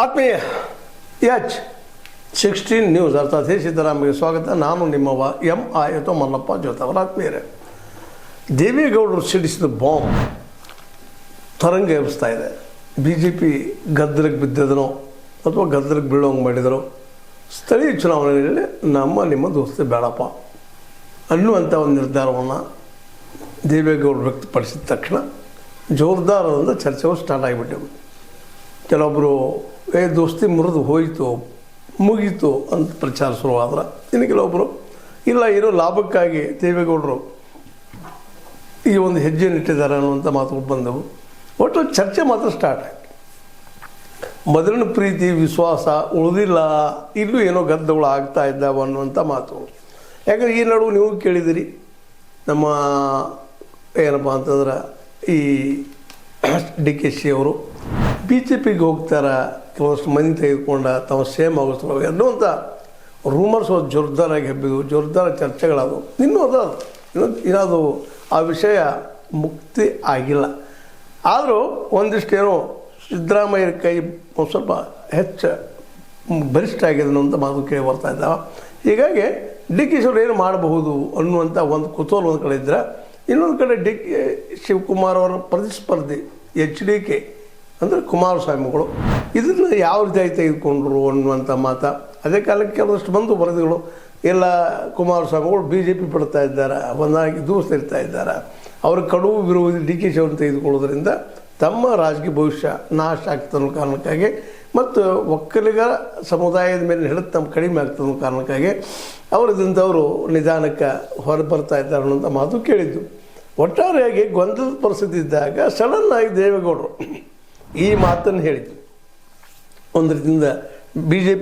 ಆತ್ಮೀಯ H16 news ಅರ್ಥಾತ್ ಹೇ ಸಿದ್ದರಾಮಯ್ಯ ಸ್ವಾಗತ. ನಾನು ನಿಮ್ಮವ ಎಂ ಮಲ್ಲಪ್ಪ ಜೋತವರ. ಆತ್ಮೀಯರೇ, ದೇವೇಗೌಡರು ಸಿಡಿಸಿದ ಬಾಂಬ್ ತರಂಗ ಎಬ್ಬಿಸ್ತಾ ಇದೆ. BJP ಗದ್ದಲಕ್ಕೆ ಬಿದ್ದದನೋ ಅಥವಾ ಗದ್ದಲಕ್ಕೆ ಬೀಳೋಂಗೆ ಮಾಡಿದರೋ, ಸ್ಥಳೀಯ ಚುನಾವಣೆಯಲ್ಲಿ ನಿಮ್ಮ ದೋಸ್ತಿ ಬೇಡಪ್ಪ ಅನ್ನುವಂಥ ಒಂದು ನಿರ್ಧಾರವನ್ನು ದೇವೇಗೌಡರು ವ್ಯಕ್ತಪಡಿಸಿದ ತಕ್ಷಣ ಜೋರ್ದಾರದಿಂದ ಚರ್ಚೆಗಳು ಸ್ಟಾರ್ಟ್ ಆಗಿಬಿಟ್ಟೆವು. ಕೆಲವೊಬ್ಬರು ದೋಸ್ತಿ ಮುರಿದು ಹೋಯಿತು ಮುಗೀತು ಅಂತ ಪ್ರಚಾರ ಶುರುವಾದ್ರೆ, ಇನ್ನು ಕೆಲವೊಬ್ಬರು ಇಲ್ಲ ಇರೋ ಲಾಭಕ್ಕಾಗಿ ದೇವೇಗೌಡರು ಈ ಒಂದು ಹೆಜ್ಜೆನಿಟ್ಟಿದ್ದಾರೆ ಅನ್ನುವಂಥ ಮಾತುಗಳು ಬಂದವು. ಒಟ್ಟು ಚರ್ಚೆ ಮಾತ್ರ ಸ್ಟಾರ್ಟ್ ಆಯಿತು. ಮೊದಲಿನ ಪ್ರೀತಿ ವಿಶ್ವಾಸ ಉಳಿದಿಲ್ಲ, ಇಲ್ಲೂ ಏನೋ ಗದ್ದಗಳು ಆಗ್ತಾ ಇದ್ದಾವೆ ಅನ್ನುವಂಥ ಮಾತುಗಳು. ಯಾಕಂದರೆ ಈ ನಡುವೆ ನೀವು ಕೇಳಿದಿರಿ, ನಮ್ಮ ಏನಪ್ಪ ಅಂತಂದ್ರೆ ಈ DKC ಅವರು BJPಗೆ ಹೋಗ್ತಾರೆ, ಕೆಲವಷ್ಟು ಮಂದಿ ತೆಗೆದುಕೊಂಡ ತಮ್ಮ ಸೇಮ್ ಆಗೋಸ್ಕರ ಅನ್ನುವಂಥ ರೂಮರ್ಸ್ ಜೋರ್ದಾರಾಗಿ ಹಬ್ಬಿದ್ವು, ಜೋರ್ದಾರ ಚರ್ಚೆಗಳಾದವು. ಇನ್ನೂ ಅದು ಆ ವಿಷಯ ಮುಕ್ತಿ ಆಗಿಲ್ಲ. ಆದರೂ ಒಂದಿಷ್ಟು ಏನೋ ಸಿದ್ದರಾಮಯ್ಯರ ಕೈ ಒಂದು ಸ್ವಲ್ಪ ಹೆಚ್ಚು ಬಲಿಷ್ಠ ಆಗಿದೆ ಅನ್ನುವಂಥ ಮಾತು ಕೇಳಿ ಬರ್ತಾ ಇದ್ದಾವೆ. ಹೀಗಾಗಿ DKC ಅವರು ಏನು ಮಾಡಬಹುದು ಅನ್ನುವಂಥ ಒಂದು ಕುತೂಹಲ ಒಂದು ಕಡೆ ಇದ್ದರೆ, ಇನ್ನೊಂದು ಕಡೆ DK ಶಿವಕುಮಾರ್ ಅವರ ಪ್ರತಿಸ್ಪರ್ಧಿ HDK ಅಂದರೆ ಕುಮಾರಸ್ವಾಮಿಗಳು ಇದನ್ನು ಯಾವ ರೀತಿಯಾಗಿ ತೆಗೆದುಕೊಂಡ್ರು ಅನ್ನುವಂಥ ಮಾತು. ಅದೇ ಕಾಲಕ್ಕೆ ಕೆಲವಷ್ಟು ಬಂದು ವರದಿಗಳು ಎಲ್ಲ ಕುಮಾರಸ್ವಾಮಿಗಳು BJP ಬಿಡ್ತಾ ಇದ್ದಾರೆ, ಒಂದಾಗಿ ದೂಸ್ತಿರ್ತಾ ಇದ್ದಾರೆ, ಅವರ ಕಡುವು ವಿರೋಧಿ DKC ಅವರನ್ನು ತೆಗೆದುಕೊಳ್ಳೋದ್ರಿಂದ ತಮ್ಮ ರಾಜಕೀಯ ಭವಿಷ್ಯ ನಾಶ ಆಗ್ತನ್ನೋ ಕಾರಣಕ್ಕಾಗಿ ಮತ್ತು ಒಕ್ಕಲಿಗರ ಸಮುದಾಯದ ಮೇಲೆ ಹಿಡಿದು ತಮ್ಮ ಕಡಿಮೆ ಆಗ್ತನ್ನೋ ಕಾರಣಕ್ಕಾಗಿ ಅವರಿದ್ದಂಥವರು ನಿಧಾನಕ್ಕೆ ಹೊರಬರ್ತಾ ಇದ್ದಾರೆ ಅನ್ನೋಂಥ ಮಾತು ಕೇಳಿದ್ದು. ಒಟ್ಟಾರೆಯಾಗಿ ಗೊಂದಲದ ಪರಿಸ್ಥಿತಿ ಇದ್ದಾಗ ಸಡನ್ನಾಗಿ ದೇವೇಗೌಡರು ಈ ಮಾತನ್ನು ಹೇಳಿದ್ದು. ಒಂದು ರೀತಿಯಿಂದ BJP